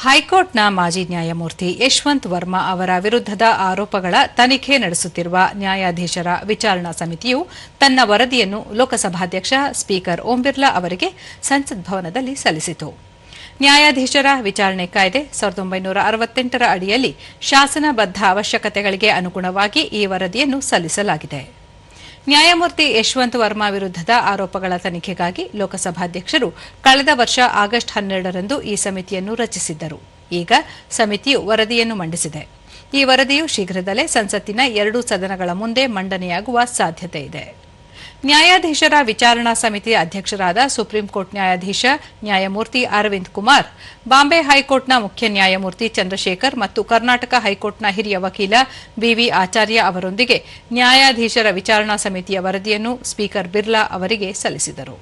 ಹೈಕೋರ್ಟ್ನ ಮಾಜಿ ನ್ಯಾಯಮೂರ್ತಿ ಯಶವಂತ್ ವರ್ಮಾ ಅವರ ವಿರುದ್ಧದ ಆರೋಪಗಳ ತನಿಖೆ ನಡೆಸುತ್ತಿರುವ ನ್ಯಾಯಾಧೀಶರ ವಿಚಾರಣಾ ಸಮಿತಿಯು ತನ್ನ ವರದಿಯನ್ನು ಲೋಕಸಭಾಧ್ಯಕ್ಷ ಸ್ಪೀಕರ್ ಓಂ ಬಿರ್ಲಾ ಅವರಿಗೆ ಸಂಸತ್ ಭವನದಲ್ಲಿ ಸಲ್ಲಿಸಿತು. ನ್ಯಾಯಾಧೀಶರ ವಿಚಾರಣೆ ಕಾಯ್ದೆ 1968ರ ಅಡಿಯಲ್ಲಿ ಶಾಸನಬದ್ಧ ಅವಶ್ಯಕತೆಗಳಿಗೆ ಅನುಗುಣವಾಗಿ ಈ ವರದಿಯನ್ನು ಸಲ್ಲಿಸಲಾಗಿದೆ. ನ್ಯಾಯಮೂರ್ತಿ ಯಶವಂತ್ ವರ್ಮಾ ವಿರುದ್ಧದ ಆರೋಪಗಳ ತನಿಖೆಗಾಗಿ ಲೋಕಸಭಾಧ್ಯಕ್ಷರು ಕಳೆದ ವರ್ಷ ಆಗಸ್ಟ್ 12ರಂದು ಈ ಸಮಿತಿಯನ್ನು ರಚಿಸಿದ್ದರು. ಈಗ ಸಮಿತಿಯು ವರದಿಯನ್ನು ಮಂಡಿಸಿದೆ. ಈ ವರದಿಯು ಶೀಘ್ರದಲ್ಲೇ ಸಂಸತ್ತಿನ ಎರಡೂ ಸದನಗಳ ಮುಂದೆ ಮಂಡನೆಯಾಗುವ ಸಾಧ್ಯತೆ ಇದೆ. ನ್ಯಾಯಾಧೀಶರ ವಿಚಾರಣಾ ಸಮಿತಿ ಅಧ್ಯಕ್ಷರಾದ ಸುಪ್ರೀಂ ಕೋರ್ಟ್ ನ್ಯಾಯಾಧೀಶ ನ್ಯಾಯಮೂರ್ತಿ ಅರವಿಂದ್ ಕುಮಾರ್, ಬಾಂಬೆ ಹೈಕೋರ್ಟ್ನ ಮುಖ್ಯ ನ್ಯಾಯಮೂರ್ತಿ ಚಂದ್ರಶೇಖರ್ ಮತ್ತು ಕರ್ನಾಟಕ ಹೈಕೋರ್ಟ್ನ ಹಿರಿಯ ವಕೀಲ ಬಿವಿ ಆಚಾರ್ಯ ಅವರೊಂದಿಗೆ ನ್ಯಾಯಾಧೀಶರ ವಿಚಾರಣಾ ಸಮಿತಿಯ ವರದಿಯನ್ನು ಸ್ಪೀಕರ್ ಬಿರ್ಲಾ ಅವರಿಗೆ ಸಲ್ಲಿಸಿದರು.